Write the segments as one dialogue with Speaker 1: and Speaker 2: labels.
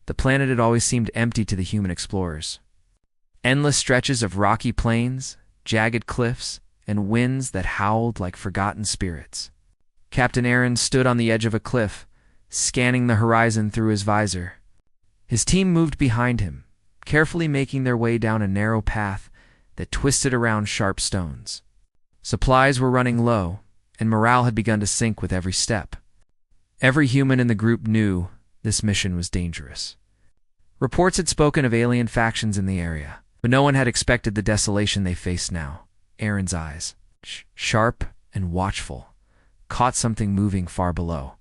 Speaker 1: The planet had always seemed empty to the human explorers. Endless stretches of rocky plains, jagged cliffs, and winds that howled like forgotten spirits. Captain Aaron stood on the edge of a cliff, scanning the horizon through his visor. His team moved behind him, carefully making their way down a narrow path that twisted around sharp stones. Supplies were running low, and morale had begun to sink with every step. Every human in the group knew this mission was dangerous. Reports had spoken of alien factions in the area, but no one had expected the desolation they faced now. Aaron's eyes, sharp and watchful, caught something moving far below.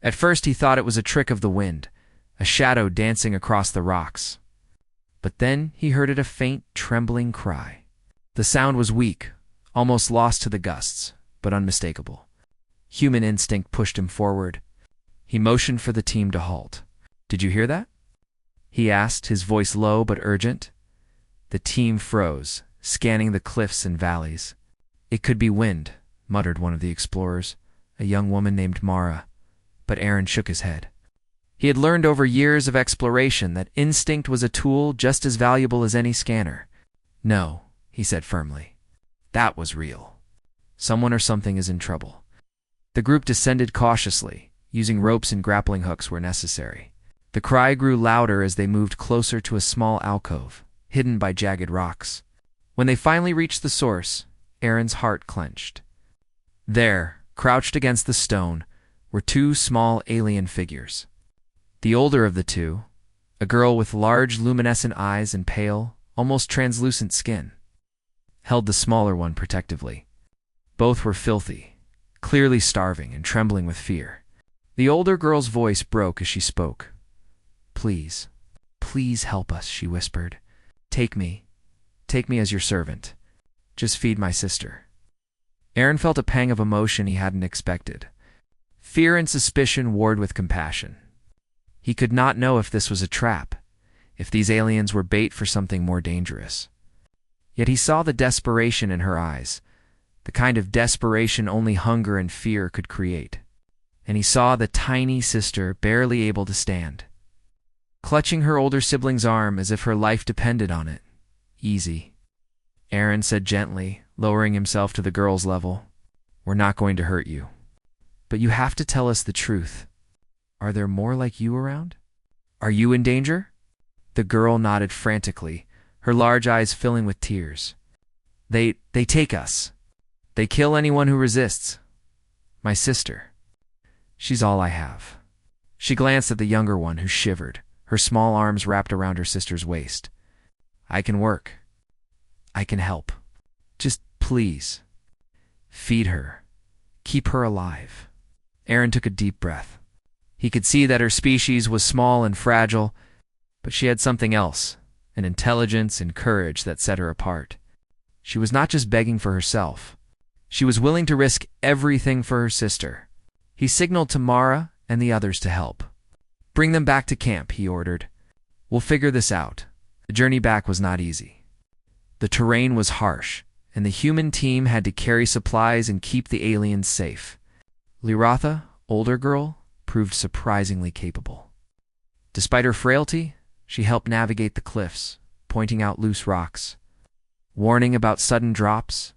Speaker 1: At first he thought it was a trick of the wind, a shadow dancing across the rocks. But then he heard a faint, trembling cry. The sound was weak, almost lost to the gusts, but unmistakable. Human instinct pushed him forward. He motioned for the team to halt. "Did you hear that?" he asked, his voice low but urgent. The team froze, scanning the cliffs and valleys. "It could be wind," muttered one of the explorers, a young woman named Mara, but Aaron shook his head. He had learned over years of exploration that instinct was a tool just as valuable as any scanner. "No," he said firmly. "That was real. Someone or something is in trouble." The group descended cautiously, using ropes and grappling hooks where necessary. The cry grew louder as they moved closer to a small alcove, hidden by jagged rocks. When they finally reached the source, Aaron's heart clenched. There, crouched against the stone, were two small alien figures. The older of the two, a girl with large luminescent eyes and pale, almost translucent skin, held the smaller one protectively. Both were filthy, clearly starving and trembling with fear. The older girl's voice broke as she spoke. "Please, please help us," she whispered. Take me as your servant. Just feed my sister." Aaron felt a pang of emotion he hadn't expected. Fear and suspicion warred with compassion. He could not know if this was a trap, if these aliens were bait for something more dangerous. Yet he saw the desperation in her eyes, the kind of desperation only hunger and fear could create. And he saw the tiny sister barely able to stand, clutching her older sibling's arm as if her life depended on it. "Easy," Aaron said gently, lowering himself to the girl's level. "We're not going to hurt you. But you have to tell us the truth. Are there more like you around? Are you in danger?" The girl nodded frantically, her large eyes filling with tears. They take us. They kill anyone who resists. My sister. She's all I have." She glanced at the younger one, who shivered, her small arms wrapped around her sister's waist. "I can work. I can help. Just please, feed her. Keep her alive." Aaron took a deep breath. He could see that her species was small and fragile, but she had something else, an intelligence and courage that set her apart. She was not just begging for herself. She was willing to risk everything for her sister. He signaled to Mara and the others to help. "Bring them back to camp," he ordered. "We'll figure this out." The journey back was not easy. The terrain was harsh, and the human team had to carry supplies and keep the aliens safe. Liratha, older girl, proved surprisingly capable. Despite her frailty, she helped navigate the cliffs, pointing out loose rocks, warning about sudden drops,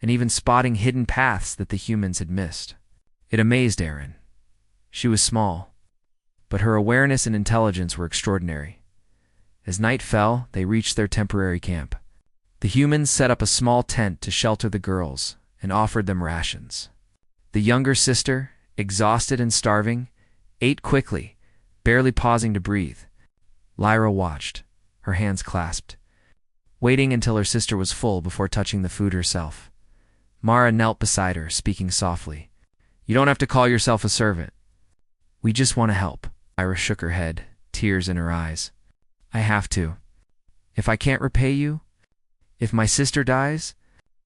Speaker 1: and even spotting hidden paths that the humans had missed. It amazed Aaron. She was small, but her awareness and intelligence were extraordinary. As night fell, they reached their temporary camp. The humans set up a small tent to shelter the girls and offered them rations. The younger sister, exhausted and starving, ate quickly, barely pausing to breathe. Lyra watched, her hands clasped, waiting until her sister was full before touching the food herself. Mara knelt beside her, speaking softly. "You don't have to call yourself a servant. We just want to help." Lyra shook her head, tears in her eyes. "I have to. If I can't repay you, if my sister dies,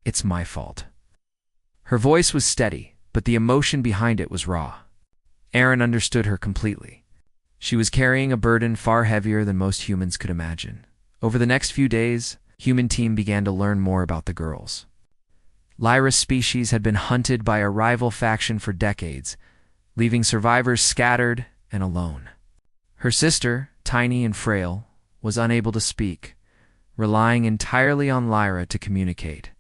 Speaker 1: it's my fault." Her voice was steady, but the emotion behind it was raw. Aaron understood her completely. She was carrying a burden far heavier than most humans could imagine. Over the next few days, the human team began to learn more about the girls. Lyra's species had been hunted by a rival faction for decades, leaving survivors scattered and alone. Her sister, tiny and frail, was unable to speak, relying entirely on Lyra to communicate.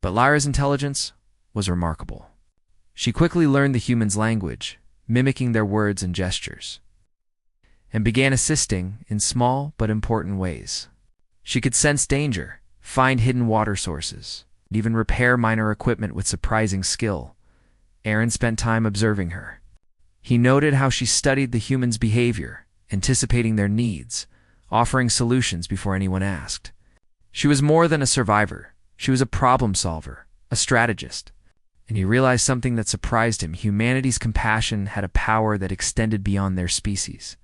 Speaker 1: But Lyra's intelligence was remarkable. She quickly learned the humans' language, mimicking their words and gestures, and began assisting in small but important ways. She could sense danger, find hidden water sources, and even repair minor equipment with surprising skill. Aaron spent time observing her. He noted how she studied the humans' behavior, anticipating their needs, offering solutions before anyone asked. She was more than a survivor. She was a problem solver, a strategist. And he realized something that surprised him. Humanity's compassion had a power that extended beyond their species.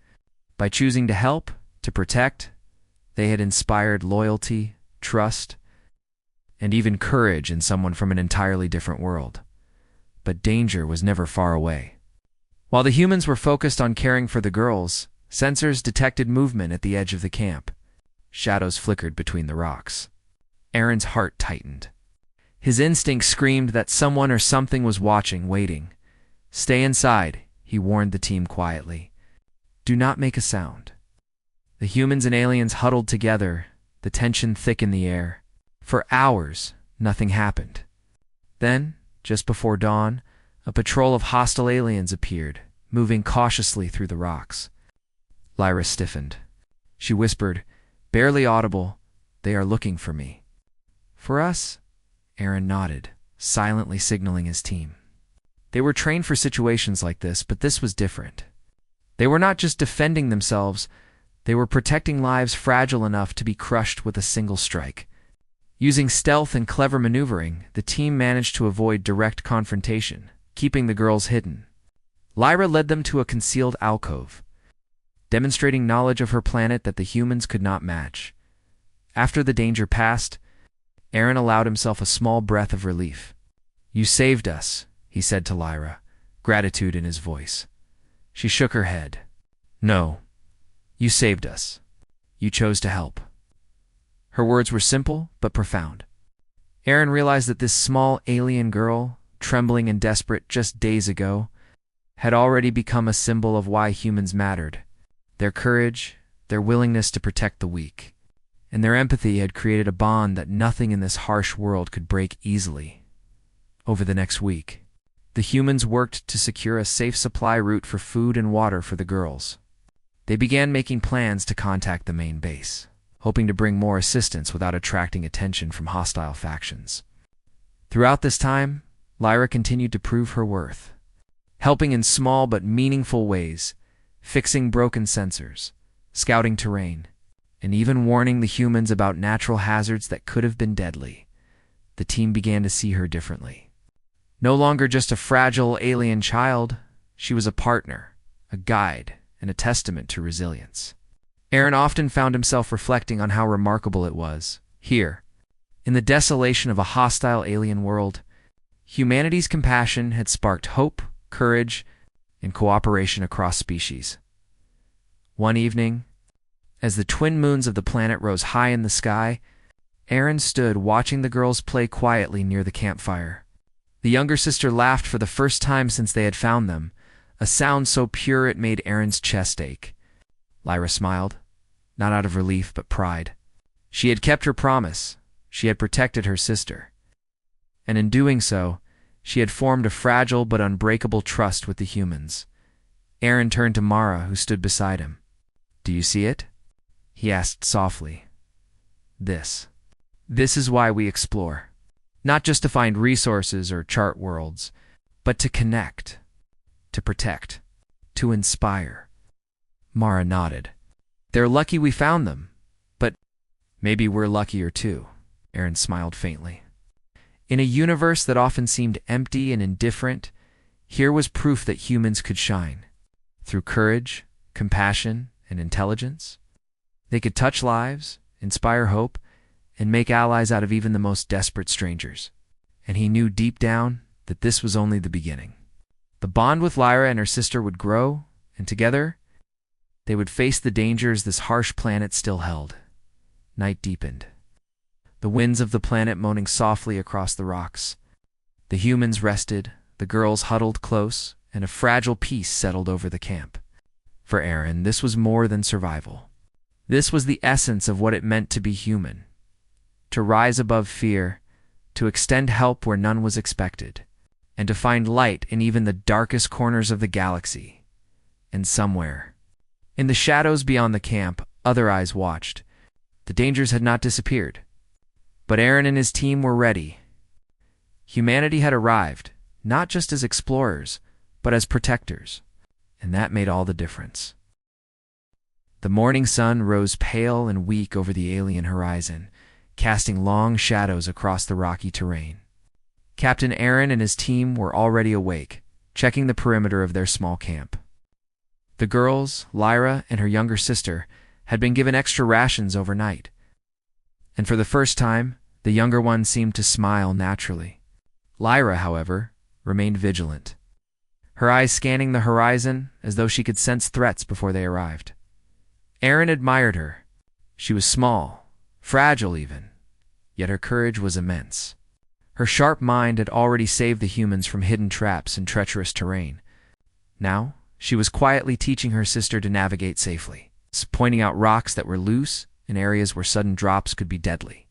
Speaker 1: By choosing to help, to protect, they had inspired loyalty, trust, and even courage in someone from an entirely different world. But danger was never far away. While the humans were focused on caring for the girls, sensors detected movement at the edge of the camp. Shadows flickered between the rocks. Aaron's heart tightened. His instinct screamed that someone or something was watching, waiting. "Stay inside," he warned the team quietly. "Do not make a sound." The humans and aliens huddled together, the tension thick in the air. For hours, nothing happened. Then, just before dawn, a patrol of hostile aliens appeared, moving cautiously through the rocks. Lyra stiffened. She whispered, barely audible, "They are looking for me." "For us?" Aaron nodded, silently signaling his team. They were trained for situations like this, but this was different. They were not just defending themselves, they were protecting lives fragile enough to be crushed with a single strike. Using stealth and clever maneuvering, the team managed to avoid direct confrontation, keeping the girls hidden. Lyra led them to a concealed alcove, demonstrating knowledge of her planet that the humans could not match. After the danger passed, Aaron allowed himself a small breath of relief. "You saved us," he said to Lyra, gratitude in his voice. She shook her head. "No, you saved us. You chose to help." Her words were simple but profound. Aaron realized that this small alien girl, trembling and desperate just days ago, had already become a symbol of why humans mattered. Their courage, their willingness to protect the weak, and their empathy had created a bond that nothing in this harsh world could break easily. Over the next week, the humans worked to secure a safe supply route for food and water for the girls. They began making plans to contact the main base, hoping to bring more assistance without attracting attention from hostile factions. Throughout this time, Lyra continued to prove her worth, helping in small but meaningful ways, fixing broken sensors, scouting terrain, and even warning the humans about natural hazards that could have been deadly. The team began to see her differently. No longer just a fragile alien child, she was a partner, a guide, and a testament to resilience. Aaron often found himself reflecting on how remarkable it was. Here, in the desolation of a hostile alien world, humanity's compassion had sparked hope, courage, and cooperation across species. One evening, as the twin moons of the planet rose high in the sky, Aaron stood watching the girls play quietly near the campfire. The younger sister laughed for the first time since they had found them, a sound so pure it made Aaron's chest ache. Lyra smiled, not out of relief but pride. She had kept her promise. She had protected her sister. And in doing so, she had formed a fragile but unbreakable trust with the humans. Aaron turned to Mara, who stood beside him. "Do you see it?" he asked softly. This is why we explore. Not just to find resources or chart worlds, but to connect, to protect, to inspire." Mara nodded. "They're lucky we found them, but maybe we're luckier too," Aaron smiled faintly. In a universe that often seemed empty and indifferent, here was proof that humans could shine. Through courage, compassion, and intelligence, they could touch lives, inspire hope, and make allies out of even the most desperate strangers. And he knew deep down that this was only the beginning. The bond with Lyra and her sister would grow, and together, they would face the dangers this harsh planet still held. Night deepened, the winds of the planet moaning softly across the rocks. The humans rested, the girls huddled close, and a fragile peace settled over the camp. For Aaron, this was more than survival. This was the essence of what it meant to be human. To rise above fear, to extend help where none was expected, and to find light in even the darkest corners of the galaxy. And somewhere, in the shadows beyond the camp, other eyes watched. The dangers had not disappeared. But Aaron and his team were ready. Humanity had arrived, not just as explorers, but as protectors. And that made all the difference. The morning sun rose pale and weak over the alien horizon, casting long shadows across the rocky terrain. Captain Aaron and his team were already awake, checking the perimeter of their small camp. The girls, Lyra and her younger sister, had been given extra rations overnight. And for the first time, the younger one seemed to smile naturally. Lyra, however, remained vigilant, her eyes scanning the horizon as though she could sense threats before they arrived. Aaron admired her. She was small, fragile even, yet her courage was immense. Her sharp mind had already saved the humans from hidden traps and treacherous terrain. Now, she was quietly teaching her sister to navigate safely, pointing out rocks that were loose and areas where sudden drops could be deadly.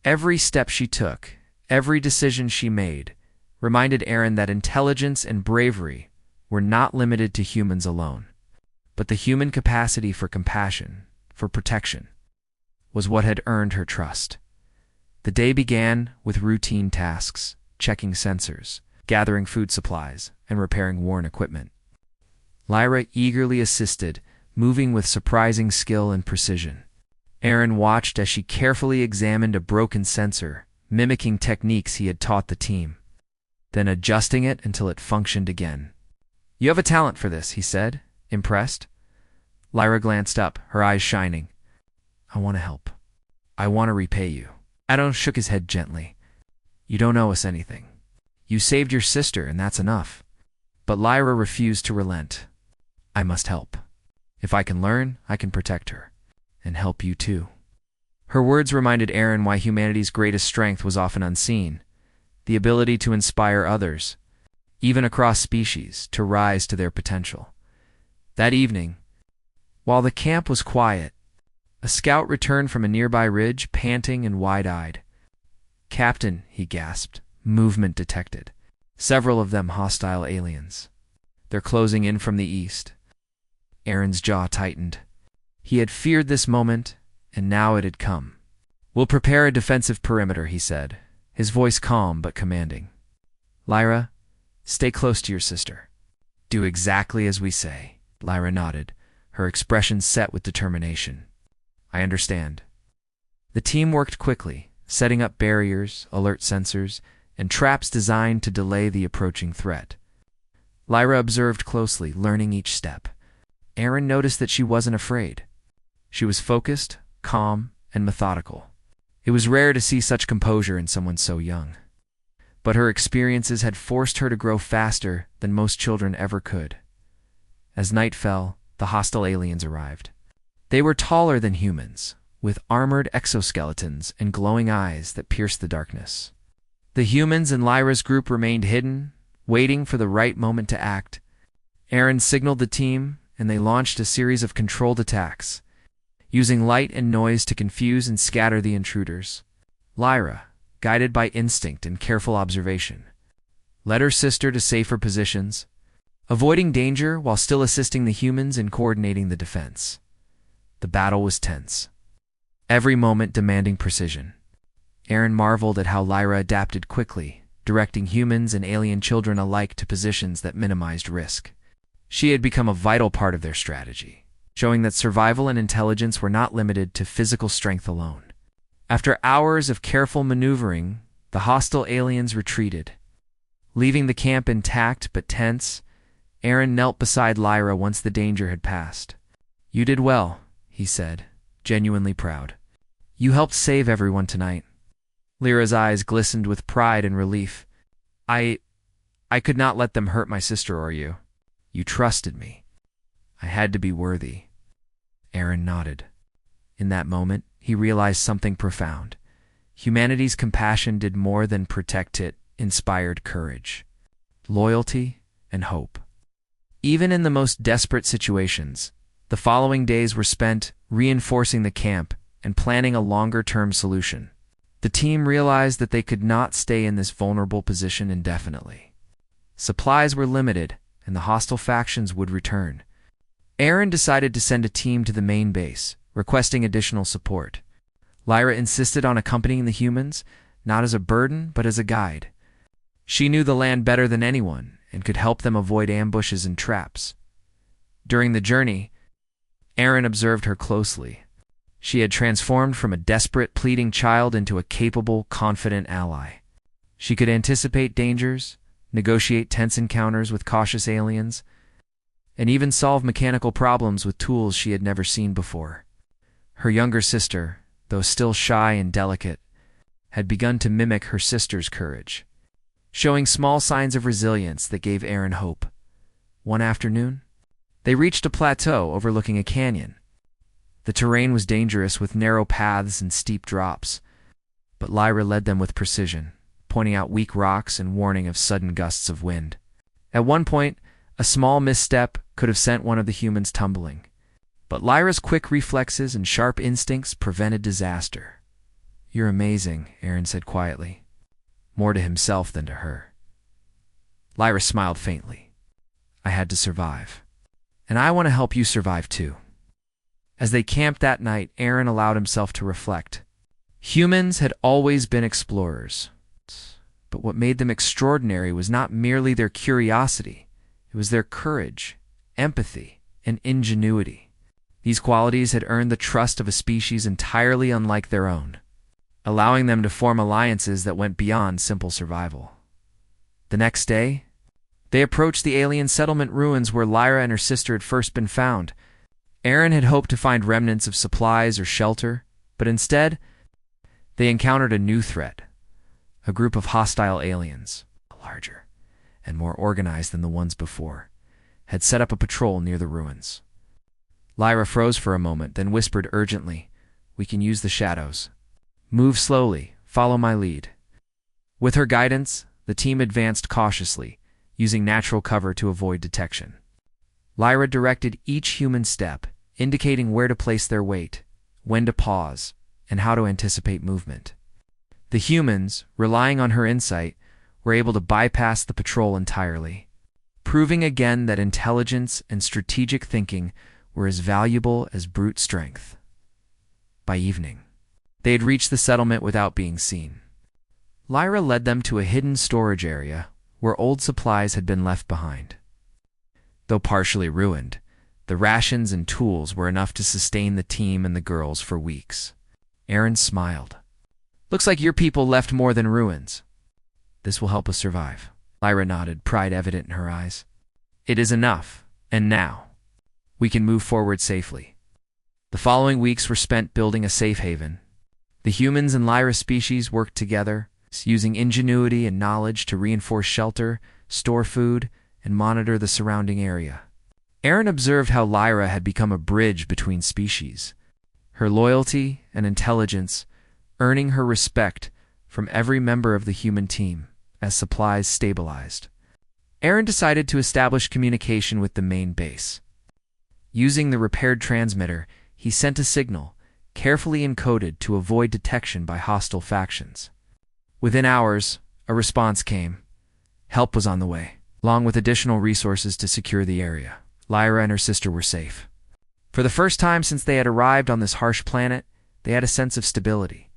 Speaker 1: Every step she took, every decision she made, reminded Aaron that intelligence and bravery were not limited to humans alone, but the human capacity for compassion, for protection, was what had earned her trust. The day began with routine tasks, checking sensors, gathering food supplies, and repairing worn equipment. Lyra eagerly assisted, moving with surprising skill and precision. Aaron watched as she carefully examined a broken sensor, mimicking techniques he had taught the team, then adjusting it until it functioned again. "You have a talent for this," he said, impressed. Lyra glanced up, her eyes shining. "I want to help. I want to repay you." Aaron shook his head gently. "You don't owe us anything. You saved your sister, and that's enough." But Lyra refused to relent. "I must help. If I can learn, I can protect her. And help you too." Her words reminded Aaron why humanity's greatest strength was often unseen: the ability to inspire others, even across species, to rise to their potential. That evening, while the camp was quiet, a scout returned from a nearby ridge, panting and wide-eyed. "Captain," he gasped, movement detected. Several of them hostile aliens. "They're closing in from the east." Aaron's jaw tightened. He had feared this moment, and now it had come. "We'll prepare a defensive perimeter," he said, his voice calm but commanding. "Lyra, stay close to your sister. Do exactly as we say." Lyra nodded, her expression set with determination. "I understand." The team worked quickly, setting up barriers, alert sensors, and traps designed to delay the approaching threat. Lyra observed closely, learning each step. Aaron noticed that she wasn't afraid. She was focused, calm, and methodical. It was rare to see such composure in someone so young. But her experiences had forced her to grow faster than most children ever could. As night fell, the hostile aliens arrived. They were taller than humans, with armored exoskeletons and glowing eyes that pierced the darkness. The humans in Lyra's group remained hidden, waiting for the right moment to act. Aaron signaled the team, and they launched a series of controlled attacks, using light and noise to confuse and scatter the intruders. Lyra, guided by instinct and careful observation, led her sister to safer positions, avoiding danger while still assisting the humans in coordinating the defense. The battle was tense, every moment demanding precision. Aaron marveled at how Lyra adapted quickly, directing humans and alien children alike to positions that minimized risk. She had become a vital part of their strategy, showing that survival and intelligence were not limited to physical strength alone. After hours of careful maneuvering, the hostile aliens retreated. Leaving the camp intact but tense, Aaron knelt beside Lyra once the danger had passed. "You did well," he said, genuinely proud. "You helped save everyone tonight." Lyra's eyes glistened with pride and relief. I could not let them hurt my sister or you. You trusted me. I had to be worthy." Aaron nodded. In that moment, he realized something profound. Humanity's compassion did more than protect, it inspired courage, loyalty, and hope. Even in the most desperate situations, the following days were spent reinforcing the camp and planning a longer-term solution. The team realized that they could not stay in this vulnerable position indefinitely. Supplies were limited, and the hostile factions would return. Aaron decided to send a team to the main base, requesting additional support. Lyra insisted on accompanying the humans, not as a burden, but as a guide. She knew the land better than anyone and could help them avoid ambushes and traps. During the journey, Aaron observed her closely. She had transformed from a desperate, pleading child into a capable, confident ally. She could anticipate dangers, negotiate tense encounters with cautious aliens, and even solve mechanical problems with tools she had never seen before. Her younger sister, though still shy and delicate, had begun to mimic her sister's courage, showing small signs of resilience that gave Aaron hope. One afternoon, they reached a plateau overlooking a canyon. The terrain was dangerous with narrow paths and steep drops, but Lyra led them with precision, pointing out weak rocks and warning of sudden gusts of wind. At one point, a small misstep could have sent one of the humans tumbling, but Lyra's quick reflexes and sharp instincts prevented disaster. "You're amazing," Aaron said quietly, more to himself than to her. Lyra smiled faintly. "I had to survive. And I want to help you survive too." As they camped that night, Aaron allowed himself to reflect. Humans had always been explorers, but what made them extraordinary was not merely their curiosity. It was their courage, empathy, and ingenuity. These qualities had earned the trust of a species entirely unlike their own, allowing them to form alliances that went beyond simple survival. The next day, they approached the alien settlement ruins where Lyra and her sister had first been found. Aaron had hoped to find remnants of supplies or shelter, but instead, they encountered a new threat, a group of hostile aliens, larger and more organized than the ones before, had set up a patrol near the ruins. Lyra froze for a moment, then whispered urgently, "We can use the shadows. Move slowly, follow my lead." With her guidance, the team advanced cautiously, using natural cover to avoid detection. Lyra directed each human step, indicating where to place their weight, when to pause, and how to anticipate movement. The humans, relying on her insight, were able to bypass the patrol entirely, proving again that intelligence and strategic thinking were as valuable as brute strength. By evening, they had reached the settlement without being seen. Lyra led them to a hidden storage area where old supplies had been left behind. Though partially ruined, the rations and tools were enough to sustain the team and the girls for weeks. Aaron smiled. "Looks like your people left more than ruins. This will help us survive." Lyra nodded, pride evident in her eyes. "It is enough, and now we can move forward safely." The following weeks were spent building a safe haven. The humans and Lyra species worked together, using ingenuity and knowledge to reinforce shelter, store food, and monitor the surrounding area. Aaron observed how Lyra had become a bridge between species, her loyalty and intelligence earning her respect from every member of the human team as supplies stabilized. Aaron decided to establish communication with the main base. Using the repaired transmitter, he sent a signal, carefully encoded to avoid detection by hostile factions. Within hours, a response came. Help was on the way, along with additional resources to secure the area. Lyra and her sister were safe. For the first time since they had arrived on this harsh planet, they had a sense of stability.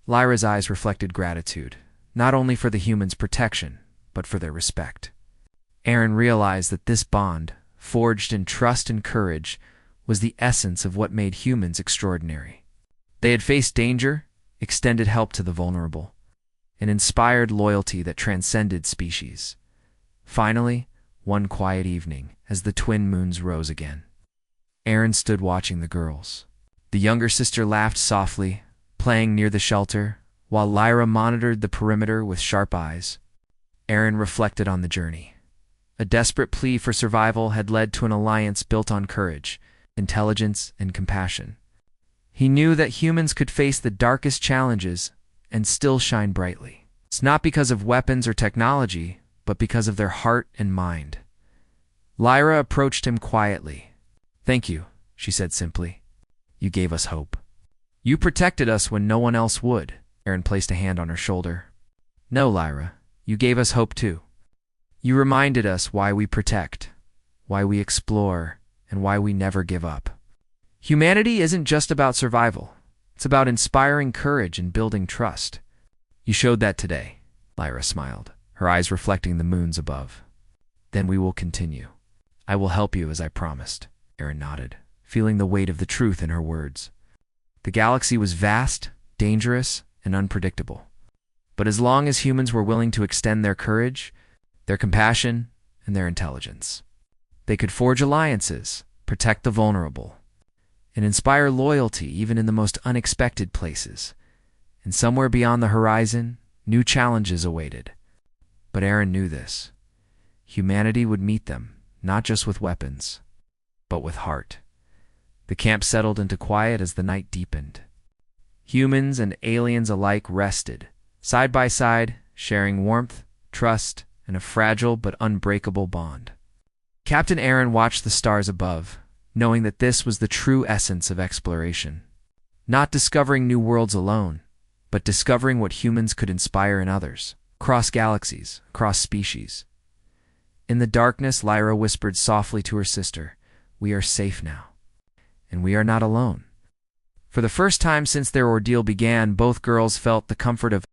Speaker 1: Lyra's eyes reflected gratitude, not only for the humans' protection, but for their respect. Aaron realized that this bond, forged in trust and courage, was the essence of what made humans extraordinary. They had faced danger, extended help to the vulnerable, and inspired loyalty that transcended species. Finally, one quiet evening, as the twin moons rose again, Aaron stood watching the girls. The younger sister laughed softly, playing near the shelter, while Lyra monitored the perimeter with sharp eyes. Aaron reflected on the journey. A desperate plea for survival had led to an alliance built on courage, intelligence, and compassion. He knew that humans could face the darkest challenges and still shine brightly. It's not because of weapons or technology, but because of their heart and mind. Lyra approached him quietly. "Thank you," she said simply. "You gave us hope. You protected us when no one else would." Aaron placed a hand on her shoulder. "No, Lyra, you gave us hope too. You reminded us why we protect, why we explore, and why we never give up. Humanity isn't just about survival. It's about inspiring courage and building trust. You showed that today." Lyra smiled, her eyes reflecting the moons above. "Then we will continue. I will help you as I promised." Aaron nodded, feeling the weight of the truth in her words. The galaxy was vast, dangerous, and unpredictable. But as long as humans were willing to extend their courage, their compassion, and their intelligence, they could forge alliances, protect the vulnerable, and inspire loyalty even in the most unexpected places. And somewhere beyond the horizon, new challenges awaited. But Aaron knew this. Humanity would meet them, not just with weapons, but with heart. The camp settled into quiet as the night deepened. Humans and aliens alike rested, side by side, sharing warmth, trust, and a fragile but unbreakable bond. Captain Aaron watched the stars above, knowing that this was the true essence of exploration. Not discovering new worlds alone, but discovering what humans could inspire in others, across galaxies, across species. In the darkness, Lyra whispered softly to her sister, "We are safe now. And we are not alone." For the first time since their ordeal began, both girls felt the comfort of